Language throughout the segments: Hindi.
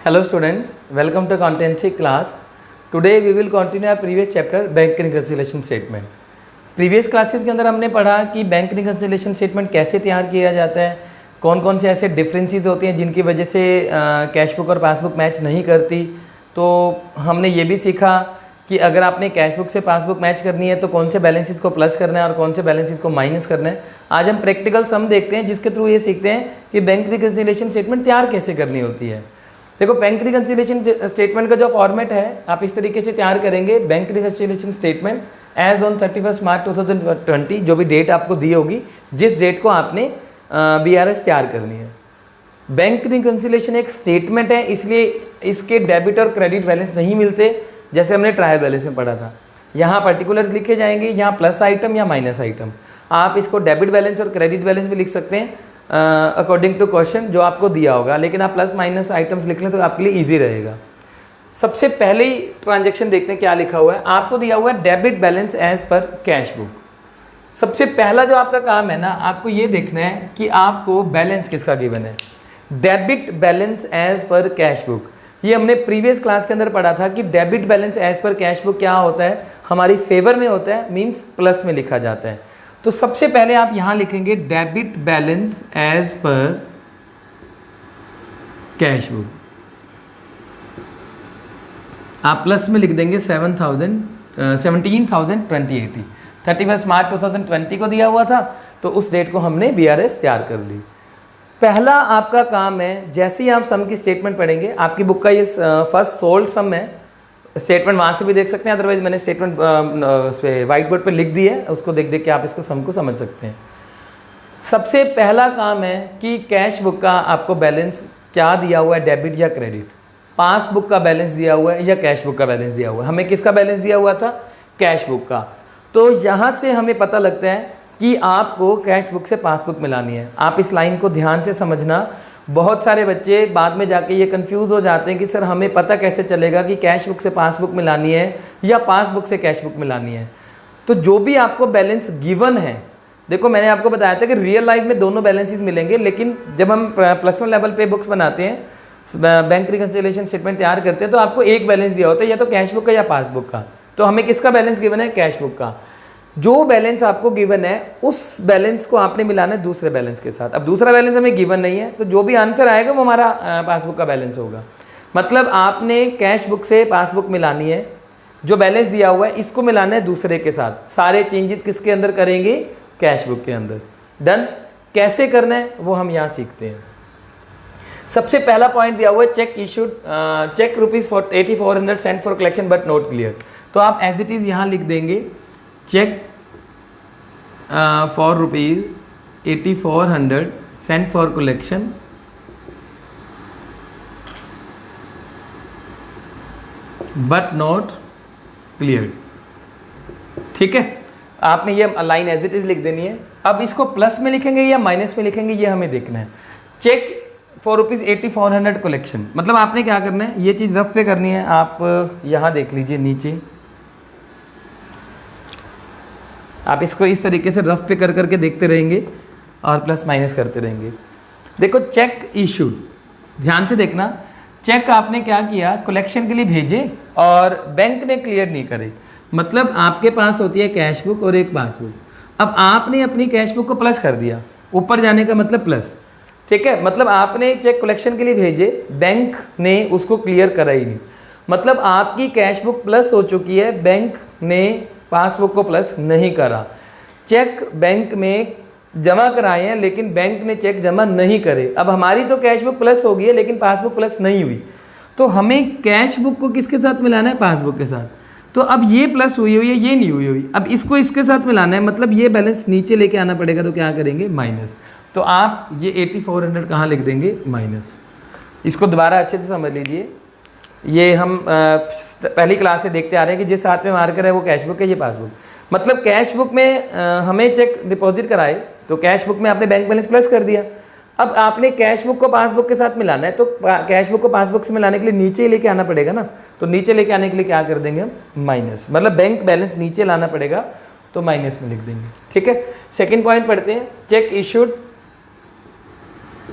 Hello students, welcome to accountancy class. Today we will continue our previous chapter bank reconciliation statement. Previous classes के अंदर हमने पढ़ा कि बैंक रिकन्सिलेशन स्टेटमेंट कैसे तैयार किया जाता है, कौन कौन से ऐसे डिफरेंसेस होते हैं जिनकी वजह से कैश बुक और पासबुक मैच नहीं करती. तो हमने ये भी सीखा कि अगर आपने कैश बुक से पासबुक मैच करनी है तो कौन से बैलेंसेस को प्लस करना है और कौन से बैलेंसेस को माइनस करना है. आज हम प्रैक्टिकल सम देखते हैं जिसके थ्रू ये सीखते हैं कि बैंक रिकन्सिलेशन स्टेटमेंट तैयार कैसे करनी होती है. देखो, बैंक रिकन्सिलेशन स्टेटमेंट का जो फॉर्मेट है आप इस तरीके से तैयार करेंगे. Bank reconciliation statement as on 31 March 2020, जो भी डेट आपको दी होगी, जिस डेट को आपने BRS तैयार करनी है. बैंक रिकन्सिलेशन एक स्टेटमेंट है, इसलिए इसके डेबिट और क्रेडिट बैलेंस नहीं मिलते जैसे हमने ट्रायल बैलेंस में पढ़ा था. यहाँ पर्टिकुलर्स लिखे जाएंगे, यहाँ प्लस आइटम या माइनस आइटम. आप इसको डेबिट बैलेंस और क्रेडिट बैलेंस भी लिख सकते हैं अकॉर्डिंग टू क्वेश्चन जो आपको दिया होगा, लेकिन आप प्लस माइनस आइटम्स लिख लें तो आपके लिए ईजी रहेगा. सबसे पहले ही ट्रांजेक्शन देखते हैं क्या लिखा हुआ है. आपको दिया हुआ है debit balance as per cash book. सबसे पहला जो आपका काम है ना, आपको ये देखना है कि आपको बैलेंस किसका गिवन है. Debit balance as per cash book, ये हमने प्रीवियस क्लास के अंदर पढ़ा था कि debit balance as per cash book क्या होता है, हमारी फेवर में होता है, मीन्स प्लस में लिखा जाता है. तो सबसे पहले आप यहां लिखेंगे debit balance as per cash book. आप प्लस में लिख देंगे 17,020. 31 मार्च 2020 को दिया हुआ था, तो उस डेट को हमने BRS तैयार कर ली. पहला आपका काम है, जैसे ही आप सम की स्टेटमेंट पढ़ेंगे, आपकी बुक का ये फर्स्ट सोल्ड सम है. स्टेटमेंट वहाँ से भी देख सकते हैं, अदरवाइज मैंने स्टेटमेंट उस पर वाइट बोर्ड पर लिख दी है, उसको देख देख के आप इसको सम को समझ सकते हैं. सबसे पहला काम है कि कैश बुक का आपको बैलेंस क्या दिया हुआ है, डेबिट या क्रेडिट. पासबुक का बैलेंस दिया हुआ है या कैश बुक का बैलेंस दिया हुआ है. हमें किसका बैलेंस दिया हुआ था, कैश बुक का. तो यहाँ से हमें पता लगता है कि आपको कैश बुक से पासबुक मिलानी है. आप इस लाइन को ध्यान से समझना. बहुत सारे बच्चे बाद में जाके ये कंफ्यूज हो जाते हैं कि सर हमें पता कैसे चलेगा कि कैश बुक से पासबुक मिलानी है या पासबुक से कैश बुक मिलानी है. तो जो भी आपको बैलेंस गिवन है, देखो मैंने आपको बताया था कि रियल लाइफ में दोनों बैलेंसेस मिलेंगे, लेकिन जब हम +1 लेवल पे बुक्स बनाते हैं, बैंक रिकन्सिलेशन स्टेटमेंट तैयार करते हैं, तो आपको एक बैलेंस दिया होता है, या तो कैश बुक का या पासबुक का. तो हमें किसका बैलेंस गिवन है, कैश बुक का. जो बैलेंस आपको गिवन है उस बैलेंस को आपने मिलाना है दूसरे बैलेंस के साथ. अब दूसरा बैलेंस हमें गिवन नहीं है, तो जो भी आंसर आएगा वो हमारा पासबुक का बैलेंस होगा. मतलब आपने कैश बुक से पासबुक मिलानी है, जो बैलेंस दिया हुआ है इसको मिलाना है दूसरे के साथ. सारे चेंजेस किसके अंदर करेंगे, कैश बुक के अंदर. डन. कैसे करना है वो हम यहाँ सीखते हैं. सबसे पहला पॉइंट दिया हुआ है cheque issued, cheque ₹8400 sent for collection but not clear. तो आप एज इट इज़ यहाँ लिख देंगे cheque for ₹8400 sent for collection but not cleared. ठीक है, आपने ये लाइन एज इट इज लिख देनी है. अब इसको प्लस में लिखेंगे या माइनस में लिखेंगे ये हमें देखना है. चेक फॉर ₹8400 कलेक्शन, मतलब आपने क्या करना है, ये चीज़ रफ पे करनी है. आप यहाँ देख लीजिए नीचे, आप इसको इस तरीके से रफ पे कर करके देखते रहेंगे और प्लस माइनस करते रहेंगे. देखो चेक इशूड, ध्यान से देखना. चेक आपने क्या किया, कलेक्शन के लिए भेजे और बैंक ने क्लियर नहीं करे. मतलब आपके पास होती है कैश बुक और एक पासबुक. अब आपने अपनी कैश बुक को प्लस कर दिया, ऊपर जाने का मतलब प्लस. ठीक है, मतलब आपने चेक कलेक्शन के लिए भेजे, बैंक ने उसको क्लियर करा ही नहीं. मतलब आपकी कैश बुक प्लस हो चुकी है, बैंक ने पासबुक को प्लस नहीं करा. चेक बैंक में जमा कराए हैं लेकिन बैंक ने चेक जमा नहीं करे. अब हमारी तो कैश बुक प्लस हो गई है लेकिन पासबुक प्लस नहीं हुई. तो हमें कैश बुक को किसके साथ मिलाना है, पासबुक के साथ. तो अब ये प्लस हुई हुई है, ये नहीं हुई हुई. अब इसको इसके साथ मिलाना है, मतलब ये बैलेंस नीचे लेके आना पड़ेगा. तो क्या करेंगे, माइनस. तो आप ये 8400 कहाँ लिख देंगे, माइनस. इसको दोबारा अच्छे से समझ लीजिए. ये हम पहली क्लास से देखते आ रहे हैं कि जिस हाथ में मार्कर है वो कैश बुक है, ये पासबुक. मतलब कैश बुक में हमें चेक डिपॉजिट कराए तो कैश बुक में आपने बैंक बैलेंस प्लस कर दिया. अब आपने कैश बुक को पासबुक के साथ मिलाना है, तो कैश बुक को पासबुक से मिलाने के लिए नीचे ही लेके आना पड़ेगा ना. तो नीचे लेके आने के लिए क्या कर देंगे हम, माइनस. मतलब बैंक बैलेंस नीचे लाना पड़ेगा, तो माइनस में लिख देंगे. ठीक है, सेकंड पॉइंट पढ़ते हैं. चेक इशूड,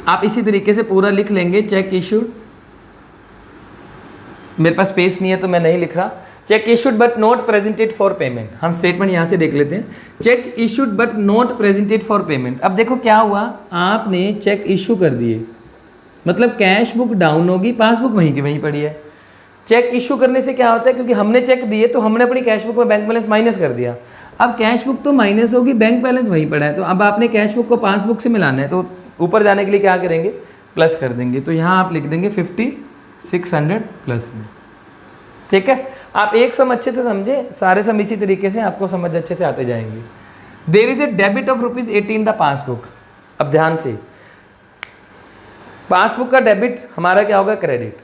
आप इसी तरीके से पूरा लिख लेंगे. चेक इशूड मेरे पास स्पेस नहीं है तो मैं नहीं लिख रहा। Check issued but not presented for payment, हम स्टेटमेंट यहाँ से देख लेते हैं। Check issued but not presented for payment. अब देखो क्या हुआ, आपने चेक इशू कर दिए, मतलब कैश बुक डाउन होगी, पासबुक वहीं की वहीं पड़ी है। चेक इशू करने से क्या होता है, क्योंकि हमने चेक दिए तो हमने अपनी कैश बुक में बैंक बैलेंस माइनस कर दिया। अब कैश बुक तो माइनस होगी, बैंक बैलेंस वहीं पड़ा है, तो अब आपने कैश बुक को पासबुक से मिलाना है, तो ऊपर जाने के लिए क्या करेंगे, प्लस कर देंगे। तो यहाँ आप लिख देंगे 5600 प्लस में। ठीक है, आप एक सम अच्छे से समझे, सारे सम इसी तरीके से आपको समझ अच्छे से आते जाएंगे। There is a debit of ₹80 in the passbook. अब ध्यान से, पासबुक का डेबिट हमारा क्या होगा, क्रेडिट।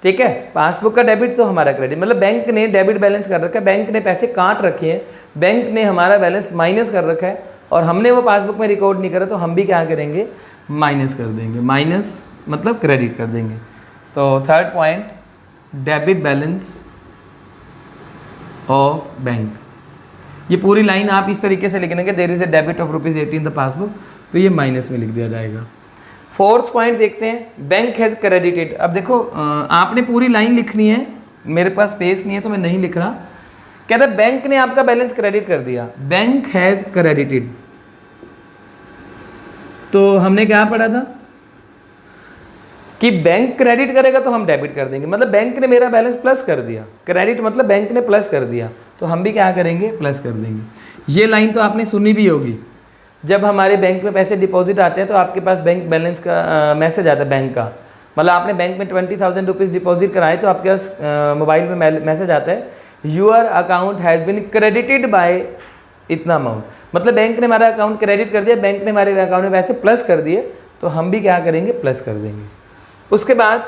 ठीक है, पासबुक का डेबिट तो हमारा क्रेडिट, मतलब बैंक ने डेबिट बैलेंस कर रखा है, बैंक ने पैसे काट रखे हैं, बैंक ने हमारा बैलेंस माइनस कर रखा है और हमने वो पासबुक में रिकॉर्ड नहीं करा, तो हम भी क्या करेंगे, माइनस कर देंगे। माइनस मतलब क्रेडिट कर देंगे। तो third point, debit balance of bank. ये पूरी लाइन आप इस तरीके से लिख देंगे, there is a debit of ₹80 in the passbook, तो ये माइनस में लिख दिया जाएगा। फोर्थ पॉइंट देखते हैं, बैंक हैज़ क्रेडिटेड। अब देखो आपने पूरी लाइन लिखनी है, मेरे पास स्पेस नहीं है तो मैं नहीं लिख रहा। कहता है बैंक ने आपका बैलेंस क्रेडिट कर दिया, बैंक हैज़ क्रेडिटेड। तो हमने क्या पढ़ा था कि बैंक क्रेडिट करेगा तो हम डेबिट कर देंगे, मतलब बैंक ने मेरा बैलेंस प्लस कर दिया। क्रेडिट मतलब बैंक ने प्लस कर दिया, तो हम भी क्या करेंगे, प्लस कर देंगे। ये लाइन तो आपने सुनी भी होगी, जब हमारे बैंक में पैसे डिपॉजिट आते हैं तो आपके पास बैंक बैलेंस का मैसेज आता है बैंक का, मतलब आपने बैंक में 20,000 रुपीज़ डिपॉजिट कराए तो आपके पास मोबाइल में मैसेज आता है, your account has been credited by इतना अमाउंट, मतलब बैंक ने हमारा अकाउंट क्रेडिट कर दिया, बैंक ने हमारे अकाउंट में पैसे प्लस कर दिए, तो हम भी क्या करेंगे, प्लस कर देंगे। उसके बाद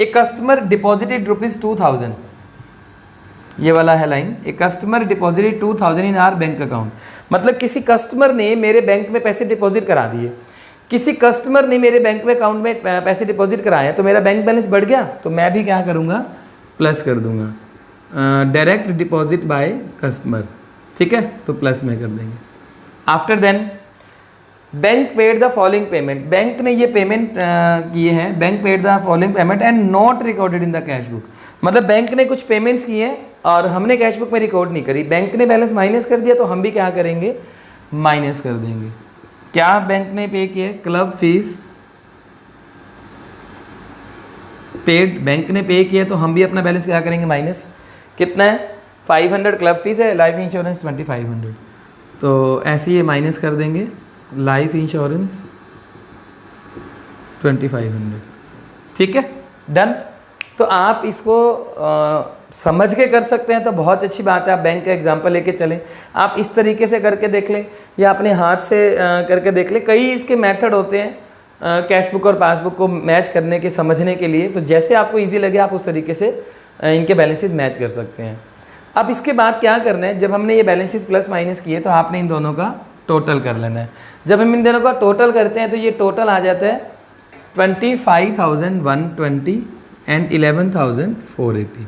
एक कस्टमर डिपॉजिटेड ₹2000, ये वाला है लाइन, एक customer deposited 2000 in are bank account, मतलब किसी कस्टमर ने मेरे बैंक में पैसे डिपॉजिट करा दिए, किसी कस्टमर ने मेरे बैंक में अकाउंट में पैसे डिपॉजिट कराए, तो मेरा बैंक बैलेंस बढ़ गया, तो मैं भी क्या करूँगा, प्लस कर दूंगा। डायरेक्ट डिपॉजिट बाय कस्टमर, ठीक है, तो प्लस में कर देंगे। After then bank paid the following payment, bank ने ये पेमेंट किए हैं, bank paid the following payment and not recorded in the cash book, मतलब बैंक ने कुछ पेमेंट्स किए हैं और हमने कैश बुक में रिकॉर्ड नहीं करी, बैंक ने बैलेंस माइनस कर दिया, तो हम भी क्या करेंगे, माइनस कर देंगे। क्या बैंक ने पे किए, क्लब फीस पेड, बैंक ने पे किया, तो हम भी अपना बैलेंस क्या करेंगे, माइनस। कितना है, 500 क्लब फीस है, लाइफ इंश्योरेंस 2500, तो ऐसे ही माइनस कर देंगे, लाइफ इंश्योरेंस 2500। ठीक है, डन। तो आप इसको समझ के कर सकते हैं तो बहुत अच्छी बात है, आप बैंक का एग्जांपल लेके चलें, आप इस तरीके से करके देख लें या अपने हाथ से करके देख लें। कई इसके मेथड होते हैं कैश बुक और पासबुक को मैच करने के, समझने के लिए, तो जैसे आपको ईजी लगे आप उस तरीके से इनके बैलेंसेस मैच कर सकते हैं। अब इसके बाद क्या करना है, जब हमने ये बैलेंसेस प्लस माइनस किए तो आपने इन दोनों का टोटल कर लेना है। जब हम इन दोनों का टोटल करते हैं तो ये टोटल आ जाता है 25,120 एंड 11,480।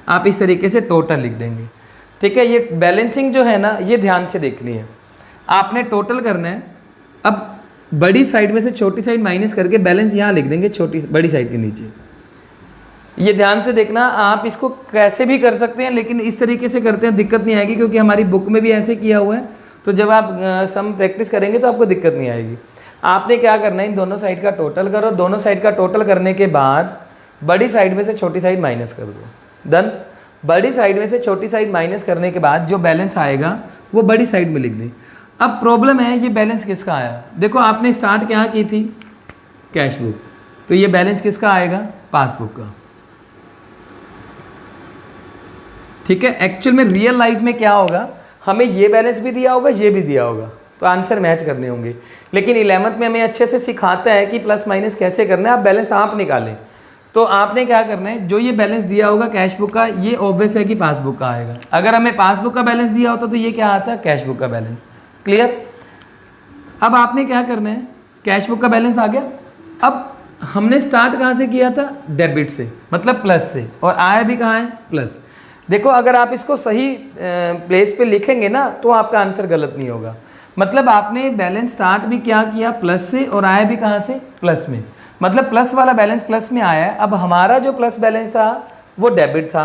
आप इस तरीके से टोटल लिख देंगे। ठीक है, ये बैलेंसिंग जो है ना, ये ध्यान से देखनी है, आपने टोटल करना है। अब बड़ी साइड में से छोटी साइड माइनस करके बैलेंस यहाँ लिख देंगे, छोटी बड़ी साइड के नीचे। ये ध्यान से देखना, आप इसको कैसे भी कर सकते हैं, लेकिन इस तरीके से करते हैं दिक्कत नहीं आएगी, क्योंकि हमारी बुक में भी ऐसे किया हुआ है, तो जब आप सम प्रैक्टिस करेंगे तो आपको दिक्कत नहीं आएगी। आपने क्या करना है, इन दोनों साइड का टोटल करो, दोनों साइड का टोटल करने के बाद बड़ी साइड में से छोटी साइड माइनस कर दो। डन। बड़ी साइड में से छोटी साइड माइनस करने के बाद जो बैलेंस आएगा वो बड़ी साइड में लिख दें। अब प्रॉब्लम है, ये बैलेंस किसका आया, देखो आपने स्टार्ट क्या की थी, कैश बुक, तो ये बैलेंस किसका आएगा, पासबुक का। ठीक है, एक्चुअल में रियल लाइफ में क्या होगा, हमें ये बैलेंस भी दिया होगा, ये भी दिया होगा, तो आंसर मैच करने होंगे। लेकिन 11th में हमें अच्छे से सिखाता है कि प्लस माइनस कैसे करना है, आप बैलेंस आप निकालें। तो आपने क्या करना है, जो ये बैलेंस दिया होगा कैश बुक का, ये ऑब्वियस है कि पासबुक का आएगा। अगर हमें पासबुक का बैलेंस दिया होता तो ये क्या आता, कैश बुक का बैलेंस। क्लियर। अब आपने क्या करना है, कैश बुक का बैलेंस आ गया। अब हमने स्टार्ट कहाँ से किया था, डेबिट से, मतलब प्लस से, और आया भी कहाँ है, प्लस। देखो अगर आप इसको सही प्लेस पे लिखेंगे ना तो आपका आंसर गलत नहीं होगा। मतलब आपने बैलेंस स्टार्ट भी क्या किया, प्लस से, और आया भी कहाँ से, प्लस में, मतलब प्लस वाला बैलेंस प्लस में आया है। अब हमारा जो प्लस बैलेंस था वो डेबिट था,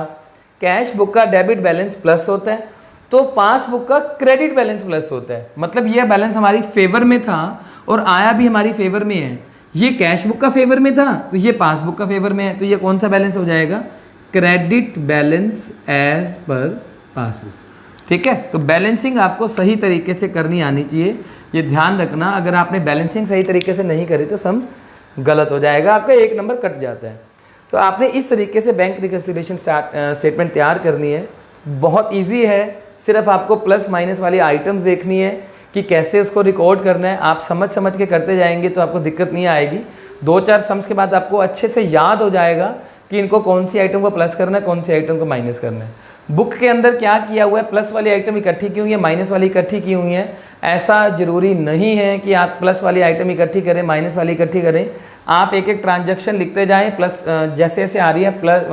कैश बुक का डेबिट बैलेंस प्लस होता है, तो पासबुक का क्रेडिट बैलेंस प्लस होता है। मतलब ये बैलेंस हमारी फेवर में था और आया भी हमारी फेवर में है। ये कैश बुक का फेवर में था तो ये पासबुक का फेवर में है, तो ये कौन सा बैलेंस हो जाएगा? Credit balance as per passbook. ठीक है, तो बैलेंसिंग आपको सही तरीके से करनी आनी चाहिए, ये ध्यान रखना। अगर आपने बैलेंसिंग सही तरीके से नहीं करी तो सम गलत हो जाएगा, आपका 1 नंबर कट जाता है। तो आपने इस तरीके से बैंक रिकन्सिलिएशन स्टेटमेंट तैयार करनी है। बहुत ईजी है, सिर्फ आपको प्लस माइनस वाली आइटम्स देखनी है कि कैसे उसको रिकॉर्ड करना है। आप समझ के करते जाएंगे तो आपको दिक्कत नहीं आएगी। 2-4 सम्स के बाद आपको अच्छे से याद हो जाएगा कि इनको कौन सी आइटम को प्लस करना है, कौन सी आइटम को माइनस करना है। बुक के अंदर क्या किया हुआ है, प्लस वाली आइटम इकट्ठी की हुई है, माइनस वाली इकट्ठी की हुई है। ऐसा जरूरी नहीं है कि आप प्लस वाली आइटम इकट्ठी करें, माइनस वाली इकट्ठी करें। आप एक एक ट्रांजैक्शन लिखते जाएं, प्लस जैसे जैसे आ रही है प्लस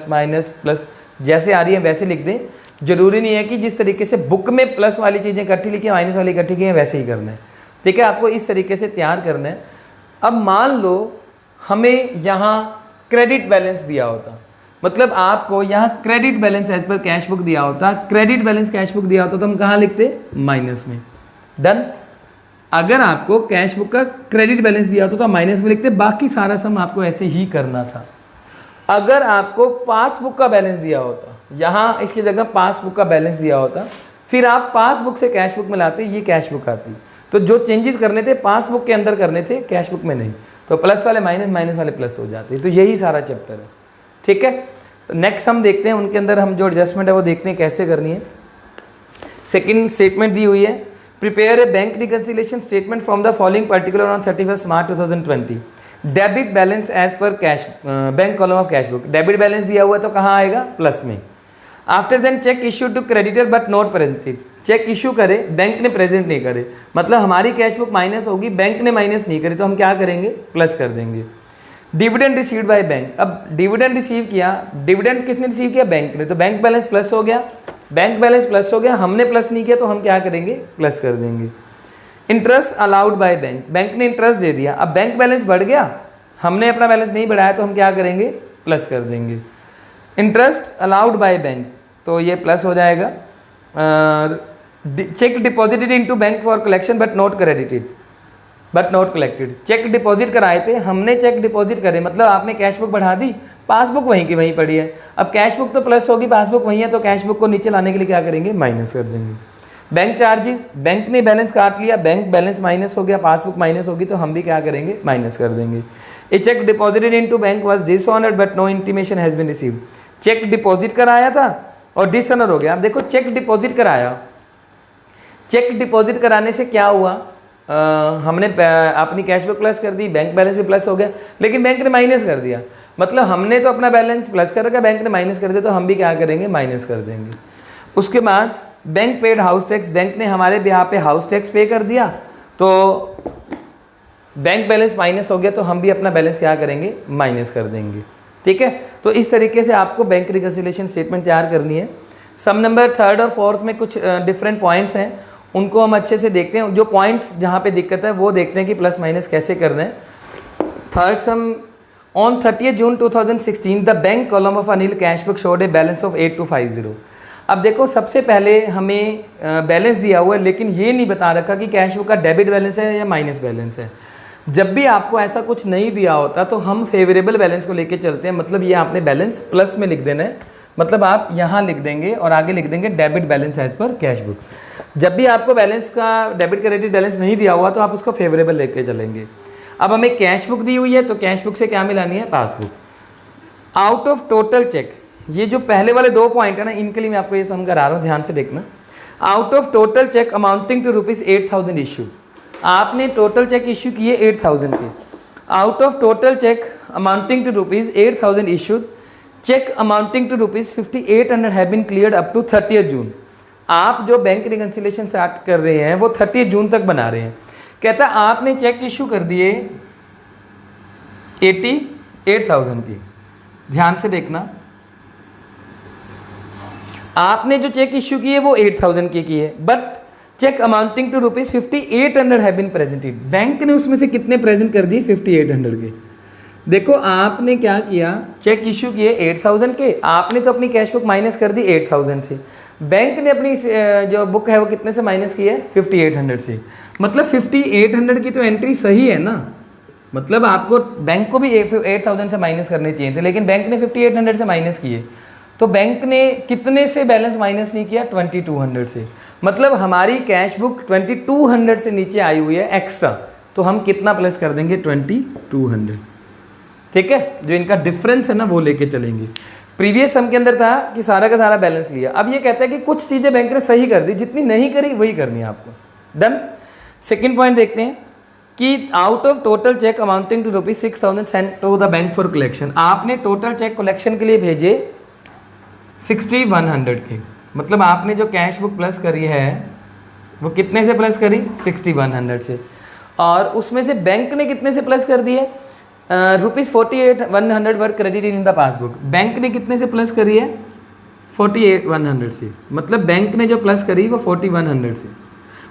माइनस प्लस जैसे आ रही है वैसे लिख दें। जरूरी नहीं है कि जिस तरीके से बुक में प्लस वाली चीज़ें इकट्ठी लिखी है, माइनस वाली इकट्ठी की है, वैसे ही करना है। ठीक है, आपको इस तरीके से तैयार करना है। अब मान लो हमें यहाँ क्रेडिट बैलेंस दिया होता, मतलब आपको यहाँ credit balance as per cash book दिया होता, क्रेडिट बैलेंस कैश बुक दिया होता तो हम कहाँ लिखते? माइनस में। डन। अगर आपको कैश बुक का क्रेडिट बैलेंस दिया होता तो माइनस में लिखते, बाकी सारा सम आपको ऐसे ही करना था। अगर आपको पासबुक का बैलेंस दिया होता, यहाँ इसकी जगह पासबुक का बैलेंस दिया होता, फिर आप पासबुक से कैश बुक में लाते, ये कैश बुक आती। तो जो चेंजेस करने थे पासबुक के अंदर करने थे, कैश बुक में नहीं। तो प्लस वाले माइनस, माइनस वाले प्लस हो जाते। तो यही सारा चैप्टर है। ठीक है, तो नेक्स्ट हम देखते हैं, उनके अंदर हम जो एडजस्टमेंट है वो देखते हैं कैसे करनी है। सेकेंड स्टेटमेंट दी हुई है, prepare a bank reconciliation statement from the following particular on 31 March 2020। Debit balance as per cash bank column of cash book. डेबिट बैलेंस दिया हुआ है तो कहाँ आएगा? प्लस में। After then cheque issue to creditor but not presented. Cheque issue करे, बैंक ने प्रेजेंट नहीं करे, मतलब हमारी कैश बुक माइनस होगी, बैंक ने माइनस नहीं करी, तो हम क्या करेंगे? प्लस कर देंगे। Dividend received by bank. अब डिविडेंड रिसीव किया, डिविडेंड किसने रिसीव किया? बैंक ने, तो बैंक बैलेंस प्लस हो गया। बैंक बैलेंस प्लस हो गया, हमने प्लस नहीं किया तो हम क्या करेंगे? प्लस कर देंगे। Interest allowed by bank. Bank ने इंटरेस्ट दे दिया, अब बैंक बैलेंस बढ़ गया, हमने अपना बैलेंस नहीं बढ़ाया तो हम क्या करेंगे? प्लस कर देंगे। इंटरेस्ट अलाउड बाय बैंक, तो ये प्लस हो जाएगा। Cheque deposited into bank for collection but not credited but not collected. Cheque deposit कराए थे, हमने चेक डिपॉजिट करे, मतलब आपने कैश बुक बढ़ा दी, पासबुक वहीं की वहीं पड़ी है। अब कैश बुक तो प्लस होगी, पासबुक वहीं है, तो कैश बुक को नीचे लाने के लिए क्या करेंगे? माइनस कर देंगे। बैंक चार्जेस, बैंक ने बैलेंस काट लिया, बैंक बैलेंस माइनस हो गया, पासबुक माइनस होगी, तो हम भी क्या करेंगे? माइनस कर देंगे। A cheque deposited into bank was dishonoured but no intimation has been received. Cheque deposit कराया था और डिसऑनर हो गया। अब देखो चेक डिपॉजिट कराया, चेक डिपॉजिट कराने से क्या हुआ? हमने अपनी कैश बुक प्लस कर दी, बैंक बैलेंस भी प्लस हो गया, लेकिन बैंक ने माइनस कर दिया। मतलब हमने तो अपना बैलेंस प्लस कर रखा, बैंक ने माइनस कर दिया, तो हम भी क्या करेंगे? माइनस कर देंगे। उसके बाद bank paid house tax. Bank ने हमारे बिहार पे हाउस टैक्स पे कर दिया, तो बैंक बैलेंस माइनस हो गया, तो हम भी अपना बैलेंस क्या करेंगे? माइनस कर देंगे। ठीक है, तो इस तरीके से आपको बैंक रिकन्सिलिएशन स्टेटमेंट तैयार करनी है। सम नंबर 3rd और 4th में कुछ डिफरेंट पॉइंट्स हैं, उनको हम अच्छे से देखते हैं। जो पॉइंट्स जहाँ पे दिक्कत है वो देखते हैं कि प्लस माइनस कैसे करना है। 3rd sum, on 30 June 2016 the bank column of Anil cash book showed a balance of 8250। अब देखो सबसे पहले हमें बैलेंस दिया हुआ है, लेकिन ये नहीं बता रखा कि कैश बुक का डेबिट बैलेंस है या माइनस बैलेंस है। जब भी आपको ऐसा कुछ नहीं दिया होता तो हम फेवरेबल बैलेंस को लेके चलते हैं, मतलब ये आपने बैलेंस प्लस में लिख देना है, मतलब आप यहाँ लिख देंगे और आगे लिख देंगे debit balance as per cash book. जब भी आपको बैलेंस का डेबिट क्रेडिट बैलेंस नहीं दिया हुआ तो आप उसको फेवरेबल लेके चलेंगे। अब हमें कैश बुक दी हुई है तो कैश बुक से क्या मिलानी है? Passbook. Out of total cheque, ये जो पहले वाले 2 पॉइंट है ना, इनके लिए मैं आपको ये सम करा रहा हूँ, ध्यान से देखना। Out of total cheque amounting to ₹8,000 issue, आपने टोटल चेक इशू किए 8,000 के। Out of total cheque amounting to ₹8,000 issued, cheque amounting to ₹5,800 have been cleared up to 30 June. आप जो बैंक रिकन्सिलिएशन स्टार्ट कर रहे हैं वो 30 जून तक बना रहे हैं। कहता है आपने चेक इशू कर दिए 88,000 की, ध्यान से देखना, आपने जो चेक इशू किए वो 8,000 के किए, but cheque amounting to ₹5,800 have been presented. Bank ने उसमें से कितने प्रेजेंट कर दिए? 5,800 के। देखो आपने क्या किया, चेक इशू किए 8000 के, आपने तो अपनी कैश बुक माइनस कर दी 8000 से, बैंक ने अपनी जो बुक है वो कितने से माइनस की है 5800 से। मतलब 5800 की तो एंट्री सही है ना, मतलब आपको बैंक को भी 8000 से माइनस करने चाहिए थे, लेकिन बैंक ने 5800 से माइनस किए। तो बैंक ने कितने से बैलेंस माइनस नहीं किया 2200 से, मतलब हमारी कैश बुक 2200 से नीचे आई हुई है एक्स्ट्रा, तो हम कितना प्लस कर देंगे 2200, ठीक है। जो इनका डिफरेंस है ना वो लेके चलेंगे। प्रीवियस सम के अंदर था कि सारा का सारा बैलेंस लिया, अब ये कहता है कि कुछ चीज़ें बैंक ने सही कर दी, जितनी नहीं करी वही करनी है आपको। डन। सेकंड पॉइंट देखते हैं कि out of total cheque amounting to ₹6000 sent to the bank for collection, आपने टोटल चेक कलेक्शन के लिए भेजे 6100 के, मतलब आपने जो कैश बुक प्लस करी है वो कितने से प्लस करी 6100 से, और उसमें से बैंक ने कितने से प्लस कर दिए ₹48,100 were credit in the passbook. Bank ने कितने से प्लस करी है 48,100 से, मतलब बैंक ने जो प्लस करी वो 4100 से,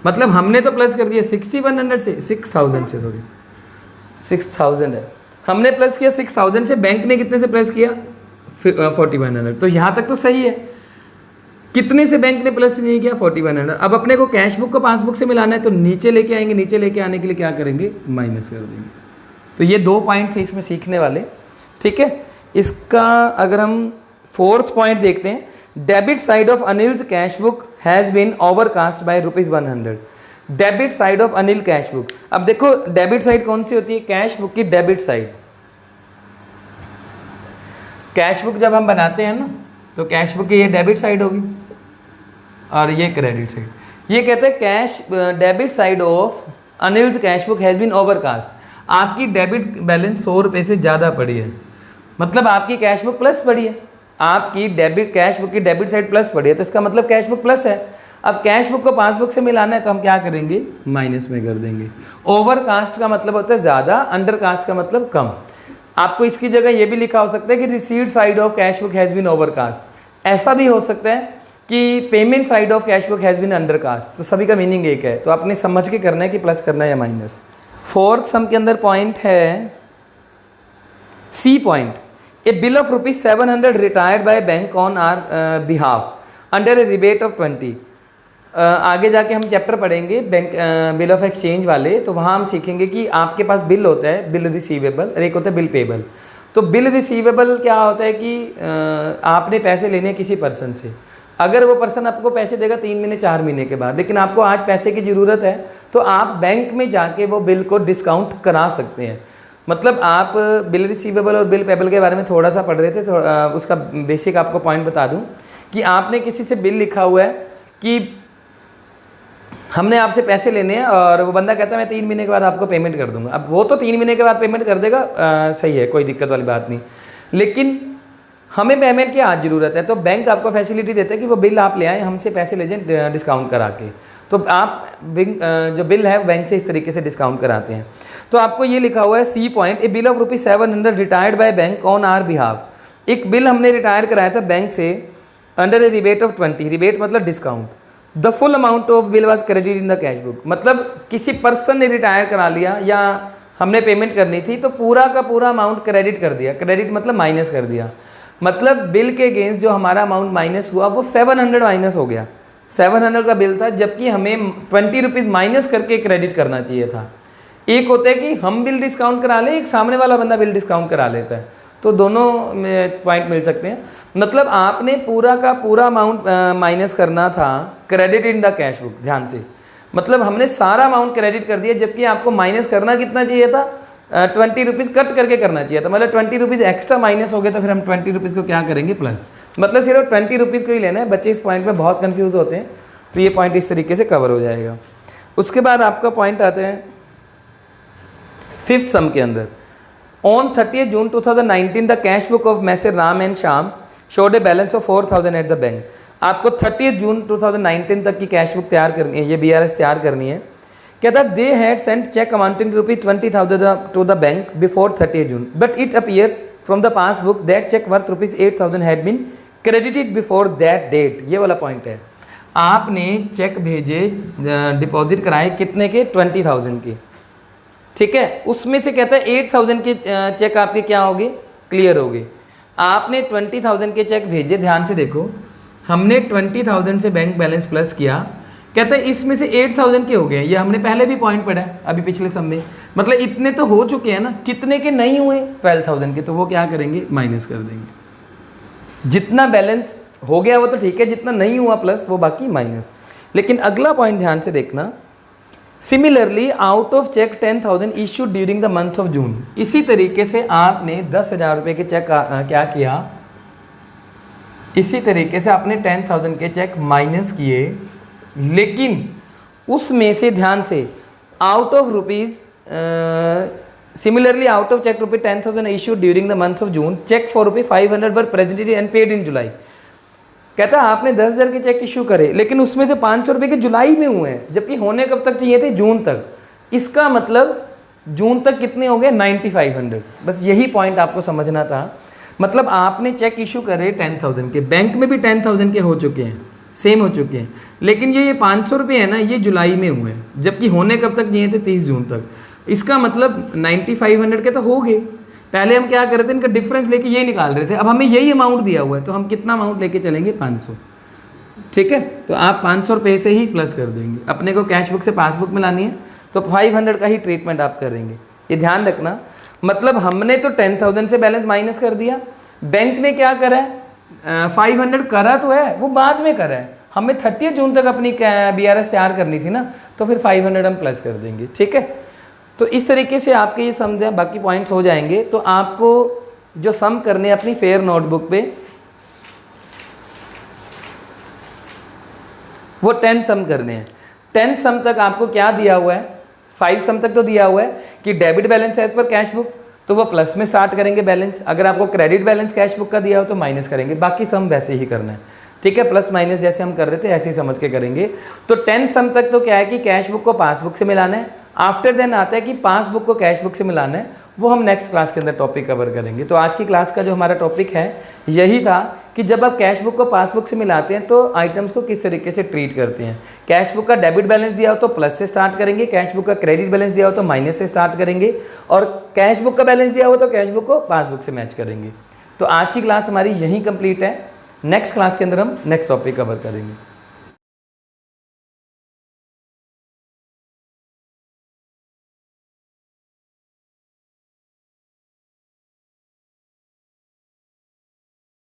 मतलब हमने तो प्लस कर दिया 6100 से 6000 से, सॉरी 6000 है, हमने प्लस किया 6000 से, बैंक ने कितने से प्लस किया 4100। तो यहाँ तक तो सही है, कितने से बैंक ने प्लस नहीं किया 4100। अब अपने को कैश बुक को पासबुक से मिलाना है, तो नीचे लेके आएंगे, नीचे लेके आने के लिए क्या करेंगे माइनस कर देंगे। तो ये 2 पॉइंट थे इसमें सीखने वाले, ठीक है। इसका अगर हम फोर्थ पॉइंट देखते हैं, debit side of Anil's cash book has been overcast by ₹100। Debit side of Anil cash book, अब देखो डेबिट साइड कौन सी होती है, कैश बुक की डेबिट साइड। कैश बुक जब हम बनाते हैं ना, तो कैश बुक की ये डेबिट साइड होगी और ये क्रेडिट साइड। ये कहते हैं cash debit side of Anil's cash book has been overcast, आपकी डेबिट बैलेंस 100 रुपये से ज़्यादा पड़ी है, मतलब आपकी कैश बुक प्लस पड़ी है, आपकी डेबिट कैश बुक की डेबिट साइड प्लस पड़ी है, तो इसका मतलब कैश बुक प्लस है। अब कैश बुक को पासबुक से मिलाना है तो हम क्या करेंगे माइनस में कर देंगे। ओवरकास्ट का मतलब होता है ज़्यादा, अंडरकास्ट का मतलब कम। आपको इसकी जगह ये भी लिखा हो सकता है कि received side of cash book has been overcast, ऐसा भी हो सकता है कि payment side of cash book has been undercast, तो सभी का मीनिंग एक है, तो आपने समझ के करना है कि प्लस करना है या माइनस। फोर्थ सम के अंदर पॉइंट है C point, a bill of ₹700 retired by bank on our behalf under a rebate of 20। आगे जाके हम चैप्टर पढ़ेंगे बैंक बिल ऑफ एक्सचेंज वाले, तो वहाँ हम सीखेंगे कि आपके पास बिल होता है, बिल रिसीवेबल, और एक होता है बिल पेबल। तो बिल रिसीवेबल क्या होता है कि आपने पैसे लेने किसी पर्सन से, अगर वो पर्सन आपको पैसे देगा 3 महीने 4 महीने के बाद, लेकिन आपको आज पैसे की ज़रूरत है, तो आप बैंक में जाके वो बिल को डिस्काउंट करा सकते हैं। मतलब आप बिल रिसीवेबल और बिल पेबल के बारे में थोड़ा सा पढ़ रहे थे, उसका बेसिक आपको पॉइंट बता दूं कि आपने किसी से बिल लिखा हुआ है कि हमने आपसे पैसे लेने हैं, और वो बंदा कहता है मैं 3 महीने के बाद आपको पेमेंट कर दूंगा। अब वो तो 3 महीने के बाद पेमेंट कर देगा, सही है, कोई दिक्कत वाली बात नहीं, लेकिन हमें पेमेंट की आज ज़रूरत है, तो बैंक आपको फैसिलिटी देता है कि वो बिल आप ले आएँ, हमसे पैसे ले जाएँ डिस्काउंट करा के, तो आप जो बिल है बैंक से इस तरीके से डिस्काउंट कराते हैं। तो आपको ये लिखा हुआ है C point, a bill of ₹700 retired by bank on our behalf. एक बिल हमने रिटायर कराया था बैंक से under a rebate of 20, rebate मतलब discount. The full amount of bill was credit in the cash book, मतलब किसी पर्सन ने रिटायर करा लिया या हमने पेमेंट करनी थी, तो पूरा का पूरा अमाउंट क्रेडिट कर दिया, क्रेडिट मतलब माइनस कर दिया, मतलब बिल के अगेंस्ट जो हमारा अमाउंट माइनस हुआ वो 700 माइनस हो गया। 700 का बिल था, जबकि हमें 20 रुपीज़ माइनस करके क्रेडिट करना चाहिए था। एक होता है कि हम बिल डिस्काउंट करा लें, एक सामने वाला बंदा बिल डिस्काउंट करा लेता है, तो दोनों में पॉइंट मिल सकते हैं। मतलब आपने पूरा का पूरा अमाउंट माइनस करना था, credit in the cash book, ध्यान से, मतलब हमने सारा अमाउंट क्रेडिट कर दिया, जबकि आपको माइनस करना कितना चाहिए था 20 रुपीज़ कट करके करना चाहिए था, मतलब 20 रुपीज़ एक्स्ट्रा माइनस हो गया, तो फिर हम 20 रुपीज़ को क्या करेंगे प्लस, मतलब सिर्फ 20 रुपीज़ को ही लेना है। बच्चे इस पॉइंट में बहुत कंफ्यूज होते हैं, तो ये पॉइंट इस तरीके से कवर हो जाएगा। उसके बाद आपका पॉइंट आते हैं फिफ्थ सम के अंदर, on 30 June 2019 the cash book of masher Ram and Shyam showed a balance of 4000 at the bank. आपको 30 जून 2019 तक की कैश बुक तैयार करनी है, ये BRS तैयार करनी है। कहता they had sent cheque amounting to ₹20,000 to the bank before 30 June, but it appears from the passbook that cheque worth ₹8,000 had been credited before that date. ये वाला पॉइंट है, आपने चेक भेजे, डिपॉजिट कराए कितने के 20,000 के, ठीक है, उसमें से कहता है 8,000 के चेक आपके क्या हो गए, क्लियर हो गए। आपने 20,000 के चेक भेजे, ध्यान से देखो, हमने 20,000 से बैंक बैलेंस प्लस किया, कहता है इसमें से 8,000 के हो गए, ये हमने पहले भी पॉइंट पढ़ा है अभी पिछले सम में, मतलब इतने तो हो चुके हैं ना, कितने के नहीं हुए, 12,000 के, तो वो क्या करेंगे, माइनस कर देंगे। जितना बैलेंस हो गया वो तो ठीक है, जितना नहीं हुआ प्लस वो बाकी माइनस। लेकिन अगला पॉइंट ध्यान से देखना, similarly out of cheque 10,000 issued during the month of June. इसी तरीके से आपने 10,000 रुपये के चेक क्या किया, इसी तरीके से आपने 10,000 के चेक माइनस किए, लेकिन उसमें से ध्यान से out of rupees similarly out of cheque रुपये 10,000 issued during the month of June, cheque for रुपये 500 were presented and paid in July. कहता है आपने 10,000 के चेक इशू करे, लेकिन उसमें से 500 रुपये के जुलाई में हुए हैं, जबकि होने कब तक चाहिए थे, जून तक। इसका मतलब जून तक कितने हो गए, 9,500। बस यही पॉइंट आपको समझना था। मतलब आपने चेक इशू करे 10,000 के, बैंक में भी 10,000 के हो चुके हैं, सेम हो चुके हैं, लेकिन ये 500 रुपये है ना, ये जुलाई में हुए हैं, जबकि होने कब तक चाहिए थे, 30 जून तक। इसका मतलब 9,500 के तो हो गए। पहले हम क्या कर रहे थे, इनका डिफरेंस लेके ये निकाल रहे थे, अब हमें यही अमाउंट दिया हुआ है, तो हम कितना अमाउंट लेके चलेंगे, 500। ठीक है, तो आप 500 रुपये से ही प्लस कर देंगे। अपने को कैश बुक से पासबुक में लानी है, तो 500 का ही ट्रीटमेंट आप करेंगे, ये ध्यान रखना। मतलब हमने तो 10,000 से बैलेंस माइनस कर दिया, बैंक ने क्या करा है, 500 करा तो है, वो बाद में करा है, हमें 30 जून तक अपनी BRS तैयार करनी थी ना, तो फिर 500 हम प्लस कर देंगे। ठीक है, तो इस तरीके से आपके ये सम है, बाकी पॉइंट्स हो जाएंगे। तो आपको जो सम करने हैं अपनी फेयर नोटबुक पे, वो 10 सम करने हैं। 10 सम तक आपको क्या दिया हुआ है, 5 सम तक तो दिया हुआ है कि debit balance as per cash book, तो वो प्लस में स्टार्ट करेंगे बैलेंस। अगर आपको क्रेडिट बैलेंस कैश बुक का दिया हो तो माइनस करेंगे, बाकी सम वैसे ही करना है। ठीक है, प्लस माइनस जैसे हम कर रहे थे ऐसे ही समझ के करेंगे। तो 10 सम तक तो क्या है कि कैश बुक को पासबुक से मिलाना है, आफ्टर देन आता है कि पासबुक को कैश बुक से मिलाना है, वो हम नेक्स्ट क्लास के अंदर टॉपिक कवर करेंगे। तो आज की क्लास का जो हमारा टॉपिक है यही था कि जब आप कैश बुक को पासबुक से मिलाते हैं तो आइटम्स को किस तरीके से ट्रीट करते हैं। कैश बुक का डेबिट बैलेंस दिया हो तो प्लस से स्टार्ट करेंगे, कैश बुक का क्रेडिट बैलेंस दिया हो तो माइनस से स्टार्ट करेंगे, और कैश बुक का बैलेंस दिया हो तो कैश बुक को पासबुक से मैच करेंगे। तो आज की क्लास हमारी यहीं कंप्लीट है। नेक्स्ट क्लास के अंदर हम नेक्स्ट टॉपिक कवर करेंगे।